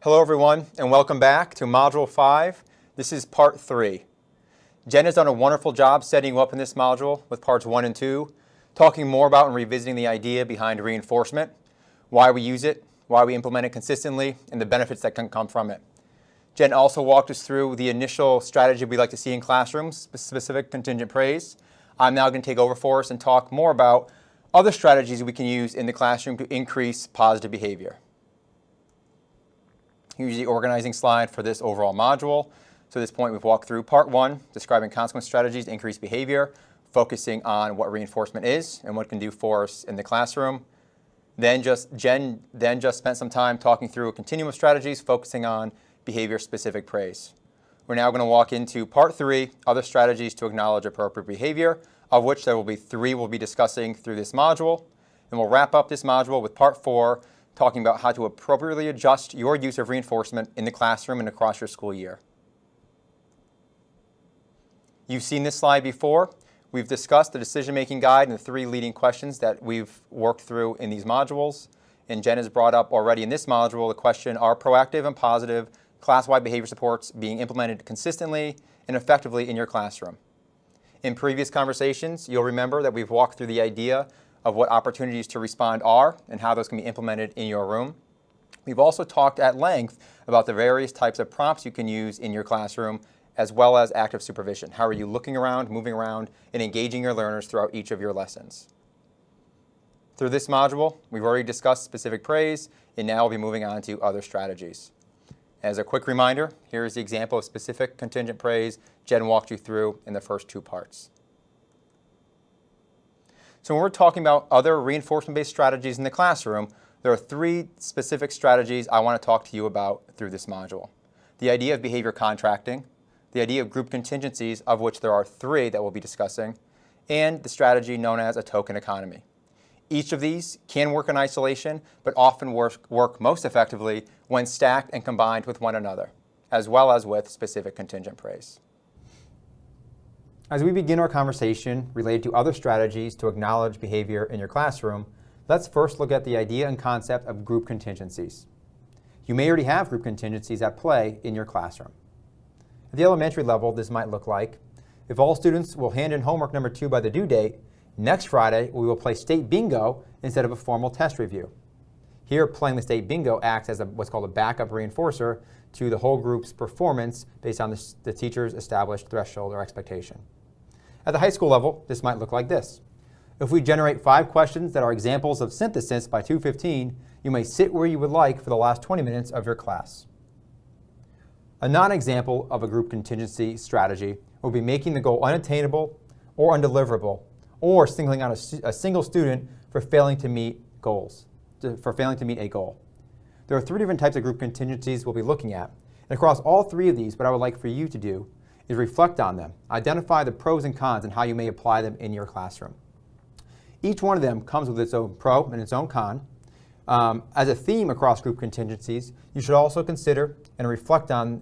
Hello everyone, and welcome back to Module 5. This is Part 3. Jen has done a wonderful job setting you up in this module with Parts 1 and 2, talking more about and revisiting the idea behind reinforcement, why we use it, why we implement it consistently, and the benefits that can come from it. Jen also walked us through the initial strategy we like to see in classrooms, specific contingent praise. I'm now going to take over for us and talk more about other strategies we can use in the classroom to increase positive behavior. Here's the organizing slide for this overall module. So at this point, we've walked through Part 1, describing consequence strategies to increase behavior, focusing on what reinforcement is and what it can do for us in the classroom. Jen just spent some time talking through a continuum of strategies, focusing on behavior-specific praise. We're now going to walk into Part 3, other strategies to acknowledge appropriate behavior, of which there will be 3 we'll be discussing through this module. And we'll wrap up this module with Part 4, talking about how to appropriately adjust your use of reinforcement in the classroom and across your school year. You've seen this slide before. We've discussed the decision-making guide and the 3 leading questions that we've worked through in these modules. And Jen has brought up already in this module the question, are proactive and positive class-wide behavior supports being implemented consistently and effectively in your classroom? In previous conversations, you'll remember that we've walked through the idea of what opportunities to respond are and how those can be implemented in your room. We've also talked at length about the various types of prompts you can use in your classroom, as well as active supervision. How are you looking around, moving around, and engaging your learners throughout each of your lessons? Through this module, we've already discussed specific praise, and now we'll be moving on to other strategies. As a quick reminder, here is the example of specific contingent praise Jen walked you through in the first 2 parts. So when we're talking about other reinforcement-based strategies in the classroom, there are 3 specific strategies I want to talk to you about through this module. The idea of behavior contracting, the idea of group contingencies, of which there are 3 that we'll be discussing, and the strategy known as a token economy. Each of these can work in isolation, but often work most effectively when stacked and combined with one another, as well as with specific contingent praise. As we begin our conversation related to other strategies to acknowledge behavior in your classroom, let's first look at the idea and concept of group contingencies. You may already have group contingencies at play in your classroom. At the elementary level, this might look like, if all students will hand in homework number 2 by the due date, next Friday we will play state bingo instead of a formal test review. Here, playing the state bingo acts as what's called a backup reinforcer to the whole group's performance based on the teacher's established threshold or expectation. At the high school level, this might look like this. If we generate 5 questions that are examples of synthesis by 2:15, you may sit where you would like for the last 20 minutes of your class. A non-example of a group contingency strategy would be making the goal unattainable or undeliverable, or singling out a single student for failing to meet a goal. There are 3 different types of group contingencies we'll be looking at. And across all 3 of these, what I would like for you to do is reflect on them, identify the pros and cons and how you may apply them in your classroom. Each one of them comes with its own pro and its own con. As a theme across group contingencies, you should also consider and reflect on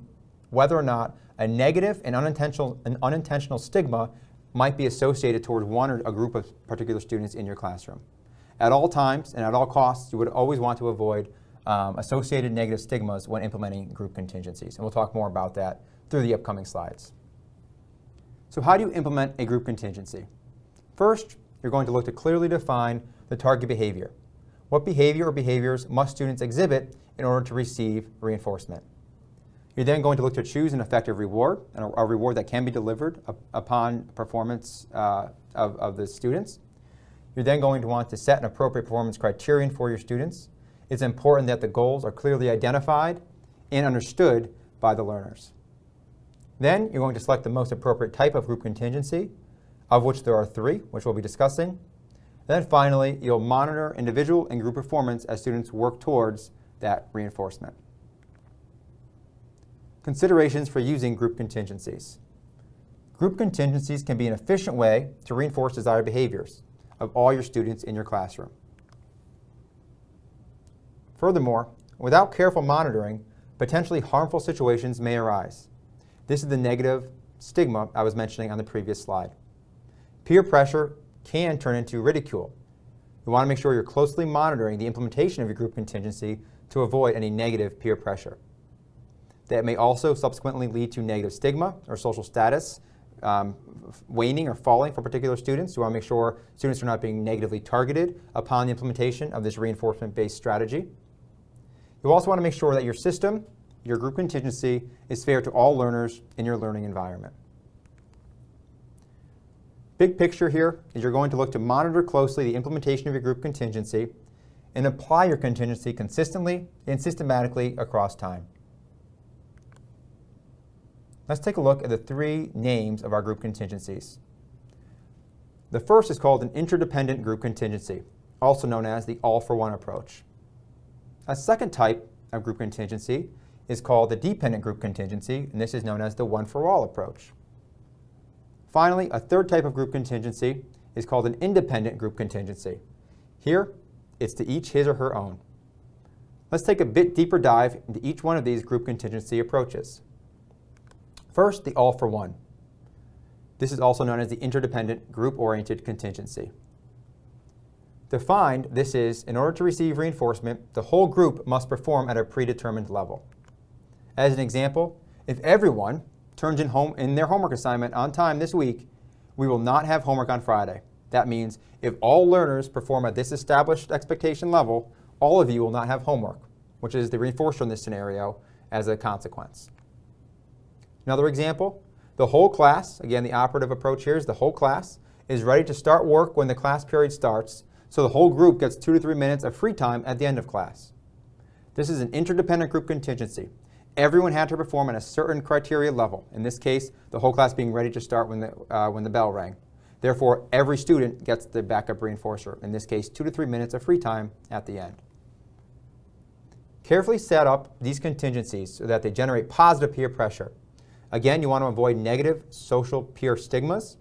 whether or not a negative and unintentional stigma might be associated toward one or a group of particular students in your classroom. At all times and at all costs, you would always want to avoid associated negative stigmas when implementing group contingencies. And we'll talk more about that through the upcoming slides. So how do you implement a group contingency? First, you're going to look to clearly define the target behavior. What behavior or behaviors must students exhibit in order to receive reinforcement? You're then going to look to choose an effective reward, and a reward that can be delivered upon performance of the students. You're then going to want to set an appropriate performance criterion for your students. It's important that the goals are clearly identified and understood by the learners. Then you're going to select the most appropriate type of group contingency, of which there are 3, which we'll be discussing. Then finally, you'll monitor individual and group performance as students work towards that reinforcement. Considerations for using group contingencies. Group contingencies can be an efficient way to reinforce desired behaviors of all your students in your classroom. Furthermore, without careful monitoring, potentially harmful situations may arise. This is the negative stigma I was mentioning on the previous slide. Peer pressure can turn into ridicule. You want to make sure you're closely monitoring the implementation of your group contingency to avoid any negative peer pressure. that may also subsequently lead to negative stigma or social status waning or falling for particular students. You want to make sure students are not being negatively targeted upon the implementation of this reinforcement-based strategy. You also want to make sure that your system, your group contingency, is fair to all learners in your learning environment. Big picture here is you're going to look to monitor closely the implementation of your group contingency and apply your contingency consistently and systematically across time. Let's take a look at the three names of our group contingencies. The first is called an interdependent group contingency, also known as the all-for-one approach. A second type of group contingency is called the dependent group contingency, and this is known as the one-for-all approach. Finally, a third type of group contingency is called an independent group contingency. Here, it's to each his or her own. Let's take a bit deeper dive into each one of these group contingency approaches. First, the all-for-one. This is also known as the interdependent group-oriented contingency. Defined, this is, in order to receive reinforcement, the whole group must perform at a predetermined level. As an example, if everyone turns in their homework assignment on time this week, we will not have homework on Friday. That means if all learners perform at this established expectation level, all of you will not have homework, which is the reinforcer in this scenario as a consequence. Another example, the whole class, again the operative approach here is the whole class, is ready to start work when the class period starts, so the whole group gets 2 to 3 minutes of free time at the end of class. This is an interdependent group contingency. Everyone had to perform at a certain criteria level, in this case, the whole class being ready to start when the bell rang. Therefore, every student gets the backup reinforcer, in this case, 2 to 3 minutes of free time at the end. Carefully set up these contingencies so that they generate positive peer pressure. Again, you want to avoid negative social peer stigmas.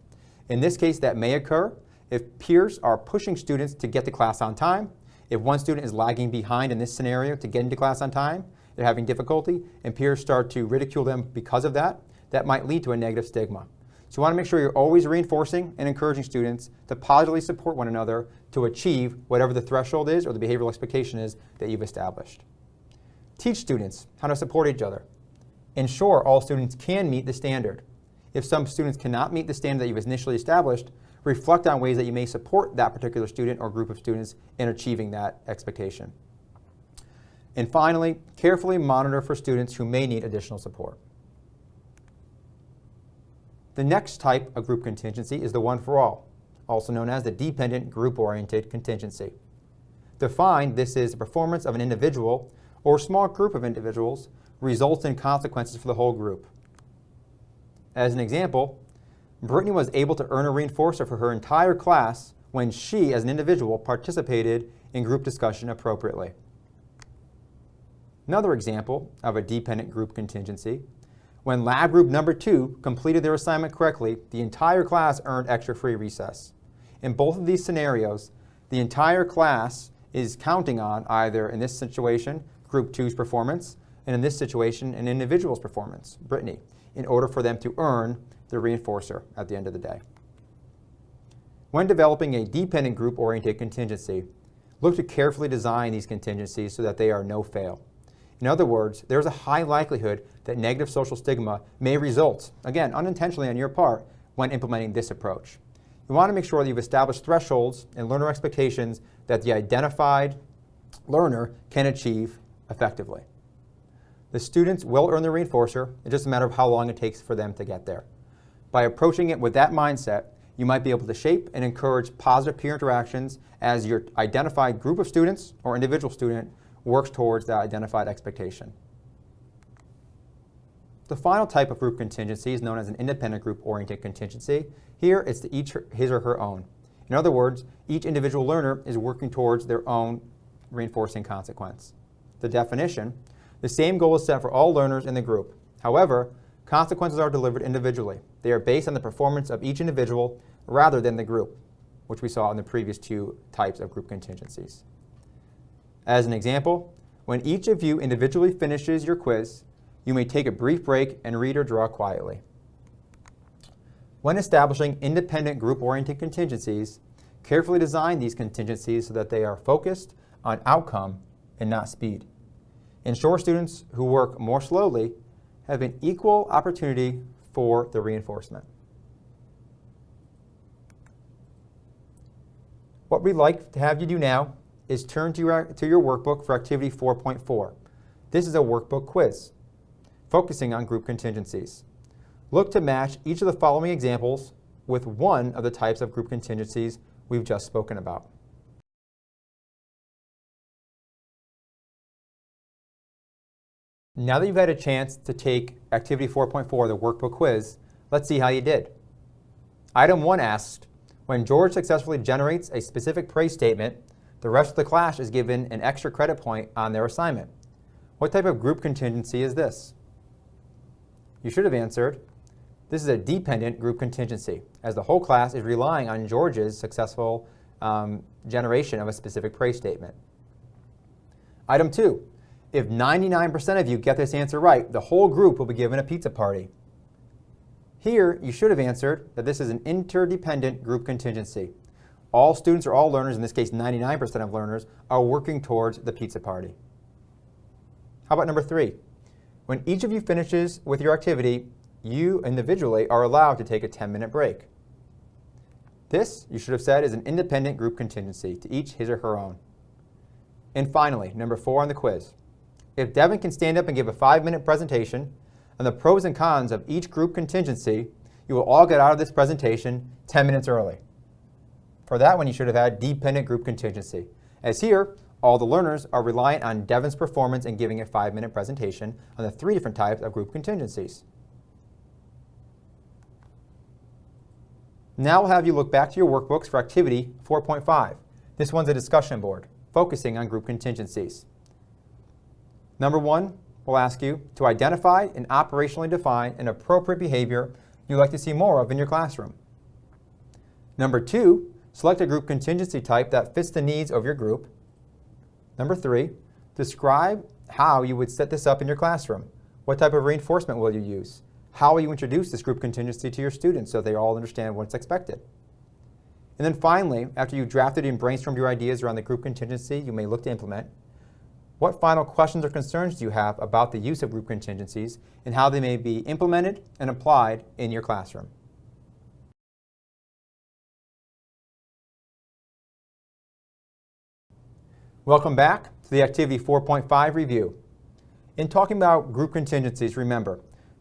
In this case, that may occur if peers are pushing students to get to class on time. If one student is lagging behind in this scenario to get into class on time, they're having difficulty, and peers start to ridicule them because of that, that might lead to a negative stigma. So you want to make sure you're always reinforcing and encouraging students to positively support one another to achieve whatever the threshold is or the behavioral expectation is that you've established. Teach students how to support each other. Ensure all students can meet the standard. If some students cannot meet the standard that you've initially established, reflect on ways that you may support that particular student or group of students in achieving that expectation. And finally, carefully monitor for students who may need additional support. The next type of group contingency is the one-for-all, also known as the dependent group-oriented contingency. Defined, this is the performance of an individual or small group of individuals results in consequences for the whole group. As an example, Brittany was able to earn a reinforcer for her entire class when she, as an individual, participated in group discussion appropriately. Another example of a dependent group contingency, when lab group number 2 completed their assignment correctly, the entire class earned extra free recess. In both of these scenarios, the entire class is counting on either, in this situation, group 2's performance, and in this situation, an individual's performance, Brittany, in order for them to earn the reinforcer at the end of the day. When developing a dependent group-oriented contingency, look to carefully design these contingencies so that they are no-fail. In other words, there's a high likelihood that negative social stigma may result, again, unintentionally on your part, when implementing this approach. You want to make sure that you've established thresholds and learner expectations that the identified learner can achieve effectively. The students will earn the reinforcer. It's just a matter of how long it takes for them to get there. By approaching it with that mindset, you might be able to shape and encourage positive peer interactions as your identified group of students or individual student works towards that identified expectation. The final type of group contingency is known as an independent group-oriented contingency. Here, it's to each his or her own. In other words, each individual learner is working towards their own reinforcing consequence. The definition: the same goal is set for all learners in the group. However, consequences are delivered individually. They are based on the performance of each individual rather than the group, which we saw in the previous two types of group contingencies. As an example, when each of you individually finishes your quiz, you may take a brief break and read or draw quietly. When establishing independent group-oriented contingencies, carefully design these contingencies so that they are focused on outcome and not speed. Ensure students who work more slowly have an equal opportunity for the reinforcement. What we'd like to have you do now is turn to your workbook for activity 4.4. This is a workbook quiz focusing on group contingencies. Look to match each of the following examples with one of the types of group contingencies we've just spoken about. Now that you've had a chance to take activity 4.4, the workbook quiz, let's see how you did. Item 1 asked, when George successfully generates a specific praise statement, the rest of the class is given an extra credit point on their assignment. What type of group contingency is this? You should have answered, this is a dependent group contingency, as the whole class is relying on George's successful generation of a specific praise statement. Item 2, if 99% of you get this answer right, the whole group will be given a pizza party. Here, you should have answered that this is an interdependent group contingency. All students or all learners, in this case 99% of learners, are working towards the pizza party. How about number 3? When each of you finishes with your activity, you individually are allowed to take a 10-minute break. This, you should have said, is an independent group contingency, to each his or her own. And finally, number 4 on the quiz. If Devin can stand up and give a 5-minute presentation on the pros and cons of each group contingency, you will all get out of this presentation 10 minutes early. For that one, you should have had dependent group contingency. As here, all the learners are reliant on Devin's performance in giving a 5-minute presentation on the 3 different types of group contingencies. Now we'll have you look back to your workbooks for activity 4.5. This one's a discussion board, focusing on group contingencies. Number 1, we'll ask you to identify and operationally define an appropriate behavior you'd like to see more of in your classroom. Number 2, select a group contingency type that fits the needs of your group. Number 3, describe how you would set this up in your classroom. What type of reinforcement will you use? How will you introduce this group contingency to your students so they all understand what's expected? And then finally, after you drafted and brainstormed your ideas around the group contingency you may look to implement, what final questions or concerns do you have about the use of group contingencies and how they may be implemented and applied in your classroom? Welcome back to the Activity 4.5 review. In talking about group contingencies, remember,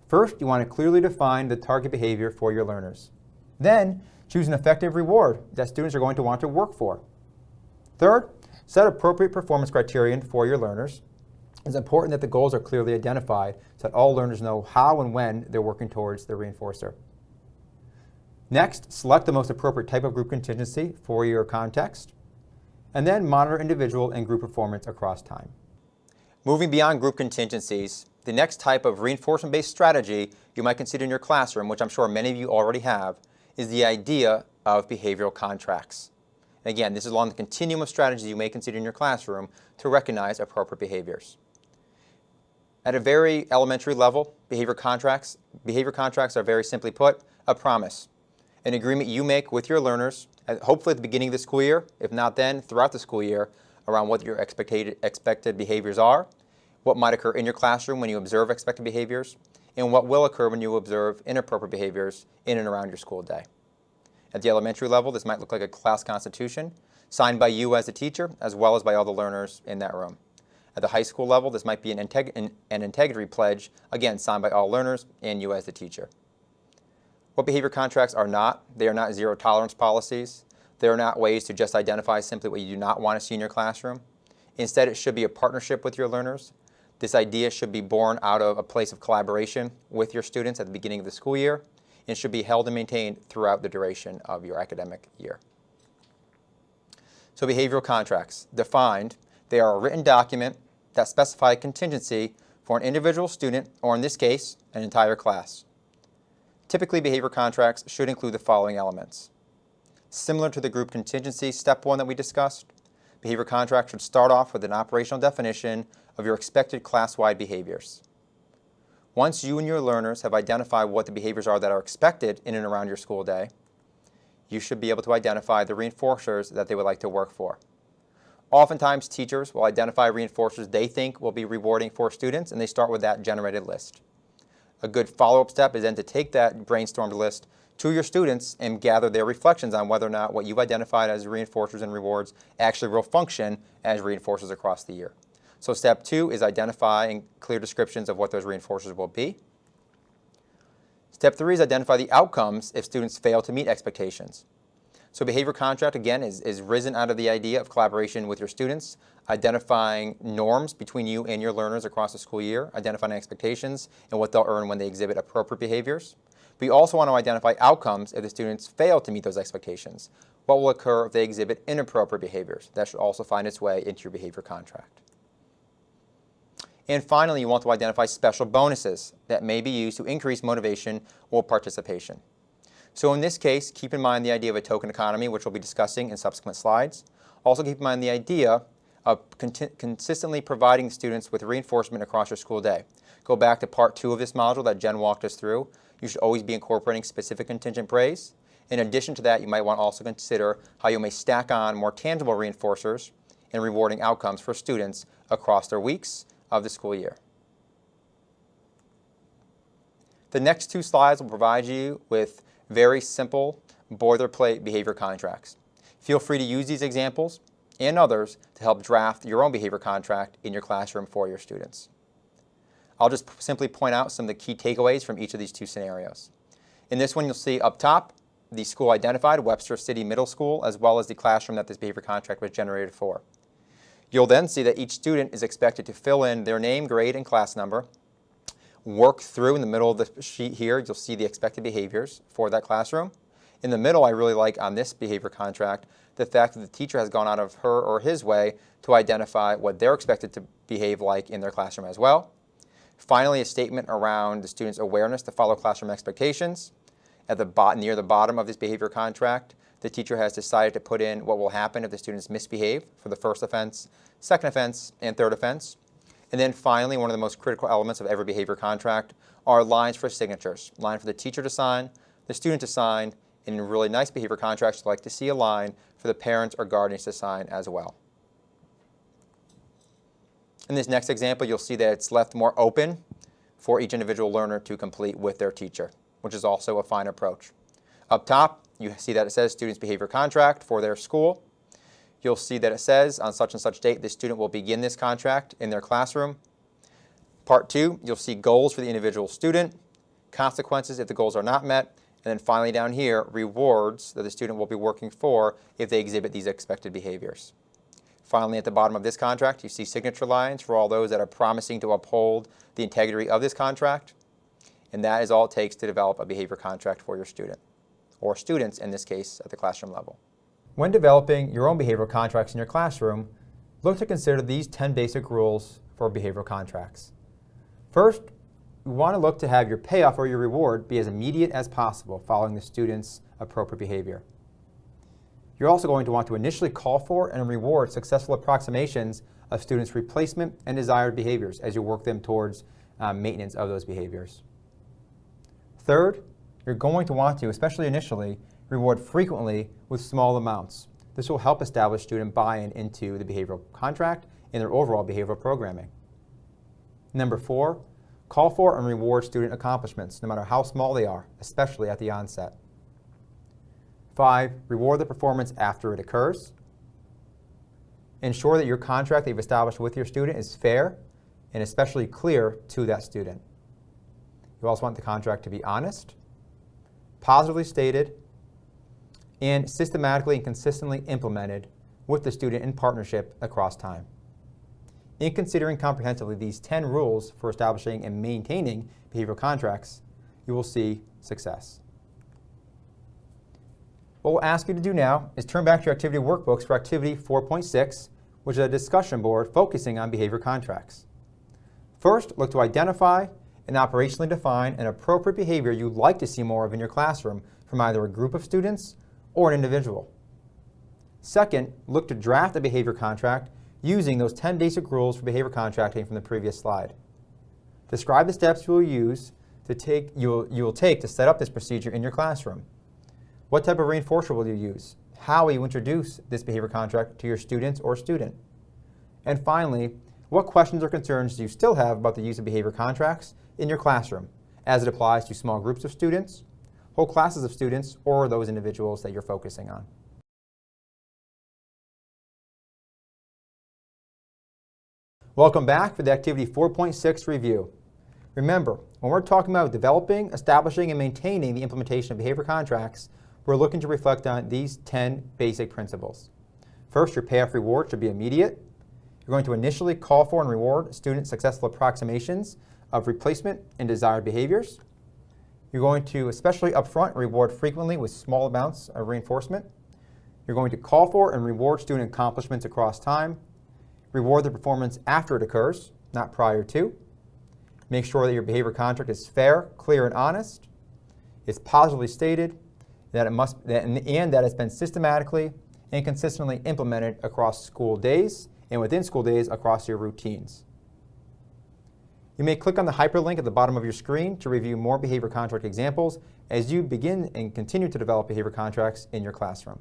first you want to clearly define the target behavior for your learners. Then, choose an effective reward that students are going to want to work for. Third, set appropriate performance criterion for your learners. It's important that the goals are clearly identified so that all learners know how and when they're working towards the reinforcer. Next, select the most appropriate type of group contingency for your context. And then monitor individual and group performance across time. Moving beyond group contingencies, the next type of reinforcement-based strategy you might consider in your classroom, which I'm sure many of you already have, is the idea of behavioral contracts. Again, this is along the continuum of strategies you may consider in your classroom to recognize appropriate behaviors. At a very elementary level, behavior contracts are very simply put, a promise, an agreement you make with your learners, hopefully at the beginning of the school year, if not then, throughout the school year, around what your expected behaviors are, what might occur in your classroom when you observe expected behaviors, and what will occur when you observe inappropriate behaviors in and around your school day. At the elementary level, this might look like a class constitution signed by you as a teacher, as well as by all the learners in that room. At the high school level, this might be an integrity pledge, again, signed by all learners and you as the teacher. What behavior contracts are not, they are not zero tolerance policies. They are not ways to just identify simply what you do not want to see in your classroom. Instead, it should be a partnership with your learners. This idea should be born out of a place of collaboration with your students at the beginning of the school year, and should be held and maintained throughout the duration of your academic year. So behavioral contracts, defined, they are a written document that specify a contingency for an individual student, or in this case, an entire class. Typically, behavior contracts should include the following elements. Similar to the group contingency step 1 that we discussed, behavior contracts should start off with an operational definition of your expected class-wide behaviors. Once you and your learners have identified what the behaviors are that are expected in and around your school day, you should be able to identify the reinforcers that they would like to work for. Oftentimes, teachers will identify reinforcers they think will be rewarding for students, and they start with that generated list. A good follow-up step is then to take that brainstormed list to your students and gather their reflections on whether or not what you've identified as reinforcers and rewards actually will function as reinforcers across the year. So step 2 is identifying clear descriptions of what those reinforcers will be. Step 3 is identify the outcomes if students fail to meet expectations. So behavior contract, again, is risen out of the idea of collaboration with your students, identifying norms between you and your learners across the school year, identifying expectations and what they'll earn when they exhibit appropriate behaviors. We also want to identify outcomes if the students fail to meet those expectations. What will occur if they exhibit inappropriate behaviors? That should also find its way into your behavior contract. And finally, you want to identify special bonuses that may be used to increase motivation or participation. So in this case, keep in mind the idea of a token economy, which we'll be discussing in subsequent slides. Also keep in mind the idea of consistently providing students with reinforcement across your school day. Go back to part 2 of this module that Jen walked us through. You should always be incorporating specific contingent praise. In addition to that, you might want to also consider how you may stack on more tangible reinforcers and rewarding outcomes for students across their weeks of the school year. The next 2 slides will provide you with very simple boilerplate behavior contracts. Feel free to use these examples and others to help draft your own behavior contract in your classroom for your students. I'll just simply point out some of the key takeaways from each of these 2 scenarios. In this one, you'll see up top the school identified, Webster City Middle School, as well as the classroom that this behavior contract was generated for. You'll then see that each student is expected to fill in their name, grade, and class number. Work through in the middle of the sheet here, you'll see the expected behaviors for that classroom. In the middle, I really like on this behavior contract the fact that the teacher has gone out of her or his way to identify what they're expected to behave like in their classroom as well. Finally, a statement around the student's awareness to follow classroom expectations. At the near the bottom of this behavior contract, the teacher has decided to put in what will happen if the students misbehave for the first offense, second offense, and third offense. And then finally, one of the most critical elements of every behavior contract are lines for signatures. Line for the teacher to sign, the student to sign, and in really nice behavior contracts, you'd like to see a line for the parents or guardians to sign as well. In this next example, you'll see that it's left more open for each individual learner to complete with their teacher, which is also a fine approach. Up top, you see that it says student's behavior contract for their school. You'll see that it says on such and such date, the student will begin this contract in their classroom. Part 2, you'll see goals for the individual student, consequences if the goals are not met, and then finally down here, rewards that the student will be working for if they exhibit these expected behaviors. Finally, at the bottom of this contract, you see signature lines for all those that are promising to uphold the integrity of this contract. And that is all it takes to develop a behavior contract for your student, or students in this case at the classroom level. When developing your own behavioral contracts in your classroom, look to consider these 10 basic rules for behavioral contracts. First, you want to look to have your payoff or your reward be as immediate as possible following the student's appropriate behavior. You're also going to want to initially call for and reward successful approximations of students' replacement and desired behaviors as you work them towards maintenance of those behaviors. Third, you're going to want to, especially initially, reward frequently with small amounts. This will help establish student buy-in into the behavioral contract and their overall behavioral programming. Number 4, call for and reward student accomplishments, no matter how small they are, especially at the onset. 5, reward the performance after it occurs. Ensure that your contract that you've established with your student is fair and especially clear to that student. You also want the contract to be honest, positively stated, and systematically and consistently implemented with the student in partnership across time. In considering comprehensively these 10 rules for establishing and maintaining behavioral contracts, you will see success. What we'll ask you to do now is turn back to your activity workbooks for activity 4.6, which is a discussion board focusing on behavior contracts. First, look to identify and operationally define an appropriate behavior you'd like to see more of in your classroom from either a group of students or an individual. Second, look to draft a behavior contract using those 10 basic rules for behavior contracting from the previous slide. Describe the steps you will take to set up this procedure in your classroom. What type of reinforcer will you use? How will you introduce this behavior contract to your students or student? And finally, what questions or concerns do you still have about the use of behavior contracts in your classroom? as it applies to small groups of students, whole classes of students, or those individuals that you're focusing on. Welcome back for the Activity 4.6 review. Remember, when we're talking about developing, establishing, and maintaining the implementation of behavior contracts, we're looking to reflect on these 10 basic principles. First, your payoff reward should be immediate. You're going to initially call for and reward student successful approximations of replacement and desired behaviors. You're going to, especially upfront, reward frequently with small amounts of reinforcement. You're going to call for and reward student accomplishments across time. Reward the performance after it occurs, not prior to. Make sure that your behavior contract is fair, clear, and honest. It's positively stated, that it's been systematically and consistently implemented across school days and within school days across your routines. You may click on the hyperlink at the bottom of your screen to review more behavior contract examples as you begin and continue to develop behavior contracts in your classroom.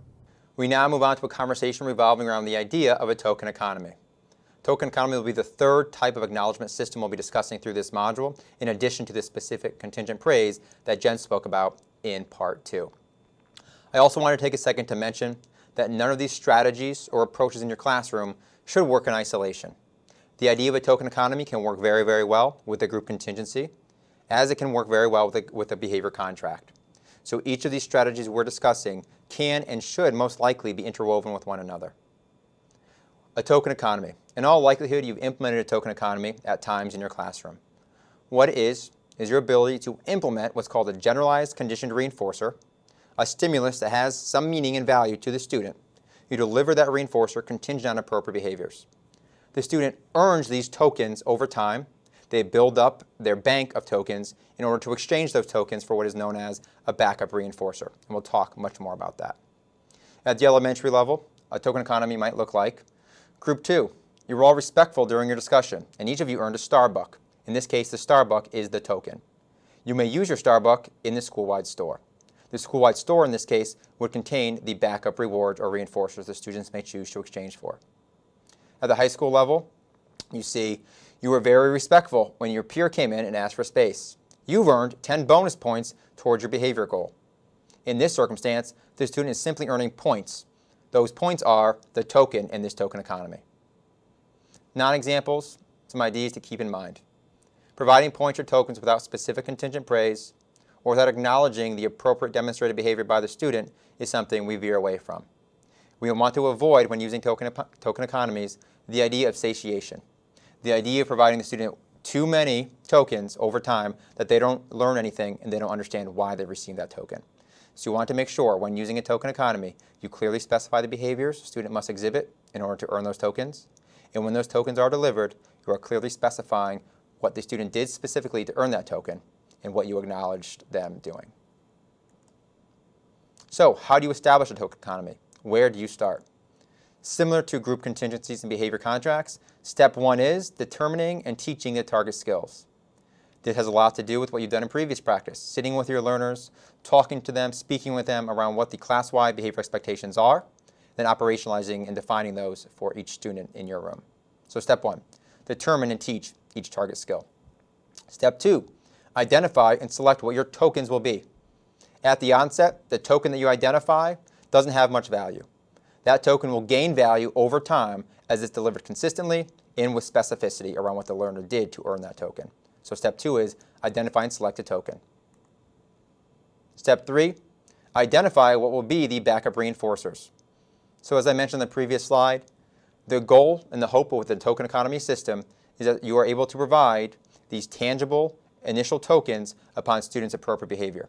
We now move on to a conversation revolving around the idea of a token economy. Token economy will be the third type of acknowledgement system we'll be discussing through this module, in addition to the specific contingent praise that Jen spoke about in Part 2. I also want to take a second to mention that none of these strategies or approaches in your classroom should work in isolation. The idea of a token economy can work very, very well with a group contingency, as it can work very well with a behavior contract. So each of these strategies we're discussing can and should most likely be interwoven with one another. A token economy. In all likelihood, you've implemented a token economy at times in your classroom. What it is your ability to implement what's called a generalized conditioned reinforcer, a stimulus that has some meaning and value to the student. You deliver that reinforcer contingent on appropriate behaviors. The student earns these tokens over time. They build up their bank of tokens in order to exchange those tokens for what is known as a backup reinforcer. And we'll talk much more about that. At the elementary level, a token economy might look like Group 2. You were all respectful during your discussion, and each of you earned a Starbuck. In this case, the Starbuck is the token. You may use your Starbuck in the school-wide store. The school-wide store, in this case, would contain the backup rewards or reinforcers the students may choose to exchange for. At the high school level, you see you were very respectful when your peer came in and asked for space. You've earned 10 bonus points towards your behavior goal. In this circumstance, the student is simply earning points. Those points are the token in this token economy. Non-examples, some ideas to keep in mind. Providing points or tokens without specific contingent praise or without acknowledging the appropriate demonstrated behavior by the student is something we veer away from. We want to avoid, when using token economies, the idea of satiation. The idea of providing the student too many tokens over time that they don't learn anything and they don't understand why they received that token. So you want to make sure when using a token economy, you clearly specify the behaviors a student must exhibit in order to earn those tokens. And when those tokens are delivered, you are clearly specifying what the student did specifically to earn that token and what you acknowledged them doing. So how do you establish a token economy? Where do you start? Similar to group contingencies and behavior contracts, step 1 is determining and teaching the target skills. This has a lot to do with what you've done in previous practice, sitting with your learners, talking to them, speaking with them around what the class-wide behavior expectations are, then operationalizing and defining those for each student in your room. So step 1, determine and teach each target skill. Step 2, identify and select what your tokens will be. At the onset, the token that you identify doesn't have much value. That token will gain value over time as it's delivered consistently and with specificity around what the learner did to earn that token. So step 2 is identify and select a token. Step 3, identify what will be the backup reinforcers. So as I mentioned in the previous slide, the goal and the hope with the token economy system is that you are able to provide these tangible initial tokens upon students' appropriate behavior.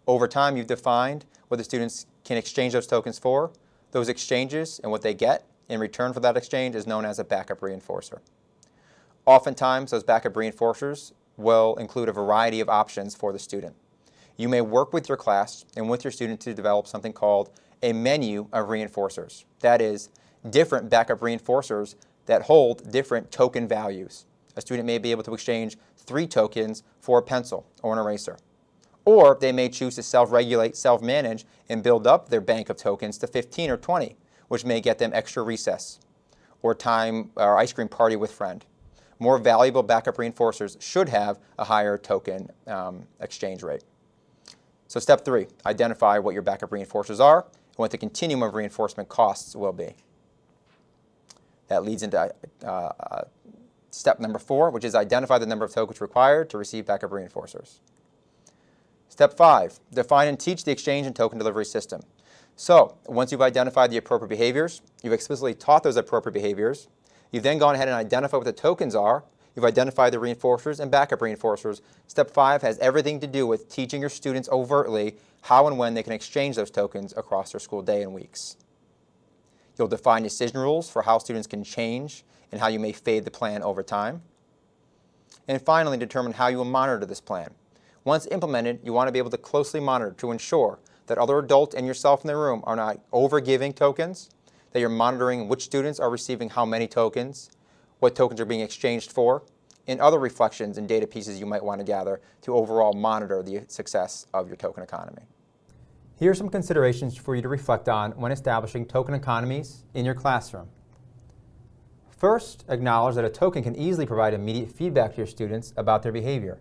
Over time, you've defined what the students can exchange those tokens for. Those exchanges and what they get in return for that exchange is known as a backup reinforcer. Oftentimes, those backup reinforcers will include a variety of options for the student. You may work with your class and with your student to develop something called a menu of reinforcers. That is, different backup reinforcers that hold different token values. A student may be able to exchange 3 tokens for a pencil or an eraser. Or they may choose to self-regulate, self-manage, and build up their bank of tokens to 15 or 20, which may get them extra recess, or time or ice cream party with friend, more valuable backup reinforcers should have a higher token exchange rate. So step 3, identify what your backup reinforcers are and what the continuum of reinforcement costs will be. That leads into step number 4, which is identify the number of tokens required to receive backup reinforcers. Step 5, define and teach the exchange and token delivery system. So once you've identified the appropriate behaviors, you've explicitly taught those appropriate behaviors, you've then gone ahead and identified what the tokens are, you've identified the reinforcers and backup reinforcers. Step 5 has everything to do with teaching your students overtly how and when they can exchange those tokens across their school day and weeks. You'll define decision rules for how students can change and how you may fade the plan over time. And finally, determine how you will monitor this plan. Once implemented, you want to be able to closely monitor to ensure that other adults and yourself in the room are not over-giving tokens, that you're monitoring which students are receiving how many tokens, what tokens are being exchanged for, and other reflections and data pieces you might want to gather to overall monitor the success of your token economy. Here are some considerations for you to reflect on when establishing token economies in your classroom. First, acknowledge that a token can easily provide immediate feedback to your students about their behavior,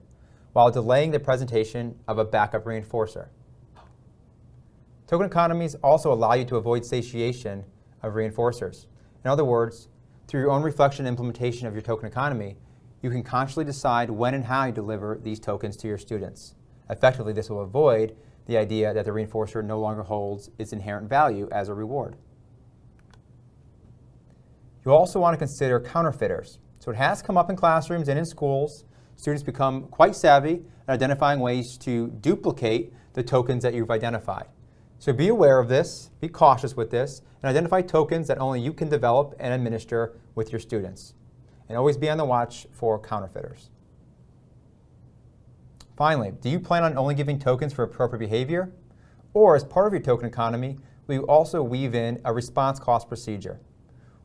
while delaying the presentation of a backup reinforcer. Token economies also allow you to avoid satiation of reinforcers. In other words, through your own reflection and implementation of your token economy, you can consciously decide when and how you deliver these tokens to your students. Effectively, this will avoid the idea that the reinforcer no longer holds its inherent value as a reward. You also want to consider counterfeiters. So it has come up in classrooms and in schools. Students become quite savvy at identifying ways to duplicate the tokens that you've identified. So be aware of this, be cautious with this, and identify tokens that only you can develop and administer with your students. And always be on the watch for counterfeiters. Finally, do you plan on only giving tokens for appropriate behavior? Or as part of your token economy, will you also weave in a response cost procedure?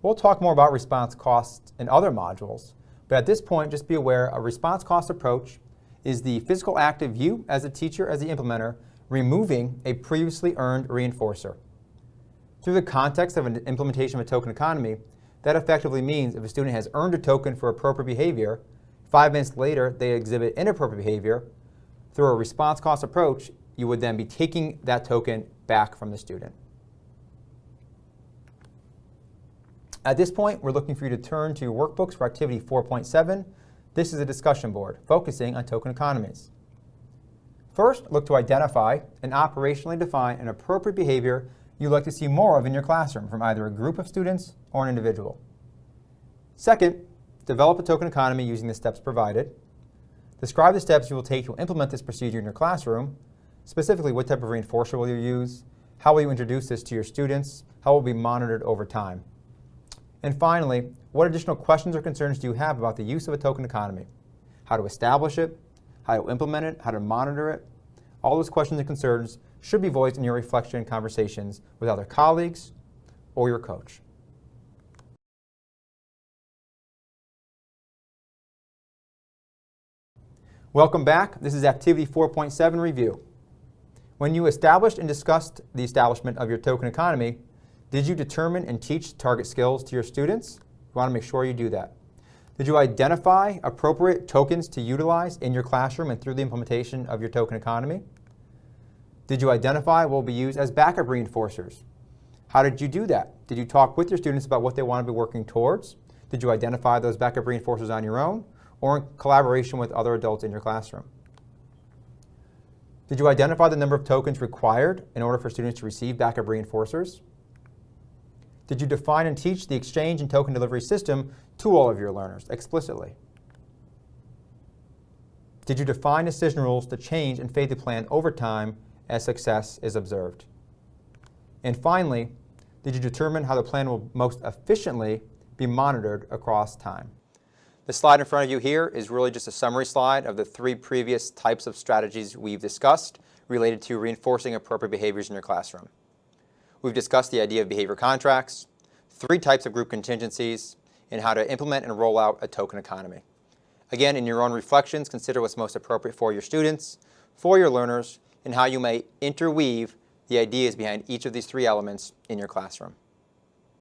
We'll talk more about response costs in other modules, but at this point, just be aware a response cost approach is the physical act of you as a teacher, as the implementer, removing a previously earned reinforcer. Through the context of an implementation of a token economy, that effectively means if a student has earned a token for appropriate behavior, 5 minutes later they exhibit inappropriate behavior, through a response cost approach, you would then be taking that token back from the student. At this point, we're looking for you to turn to your workbooks for activity 4.7. This is a discussion board focusing on token economies. First, look to identify and operationally define an appropriate behavior you'd like to see more of in your classroom from either a group of students or an individual. Second, develop a token economy using the steps provided. Describe the steps you will take to implement this procedure in your classroom. Specifically, what type of reinforcer will you use? How will you introduce this to your students? How will it be monitored over time? And finally, what additional questions or concerns do you have about the use of a token economy? How to establish it, how to implement it, how to monitor it? All those questions and concerns should be voiced in your reflection and conversations with other colleagues or your coach. Welcome back. This is activity 4.7 review. When you established and discussed the establishment of your token economy, did you determine and teach target skills to your students? You want to make sure you do that. Did you identify appropriate tokens to utilize in your classroom and through the implementation of your token economy? Did you identify what will be used as backup reinforcers? How did you do that? Did you talk with your students about what they want to be working towards? Did you identify those backup reinforcers on your own or in collaboration with other adults in your classroom? Did you identify the number of tokens required in order for students to receive backup reinforcers? Did you define and teach the exchange and token delivery system to all of your learners explicitly? Did you define decision rules to change and fade the plan over time as success is observed? And finally, did you determine how the plan will most efficiently be monitored across time? The slide in front of you here is really just a summary slide of the 3 previous types of strategies we've discussed related to reinforcing appropriate behaviors in your classroom. We've discussed the idea of behavior contracts, 3 types of group contingencies, and how to implement and roll out a token economy. Again, in your own reflections, consider what's most appropriate for your students, for your learners, and how you may interweave the ideas behind each of these 3 elements in your classroom.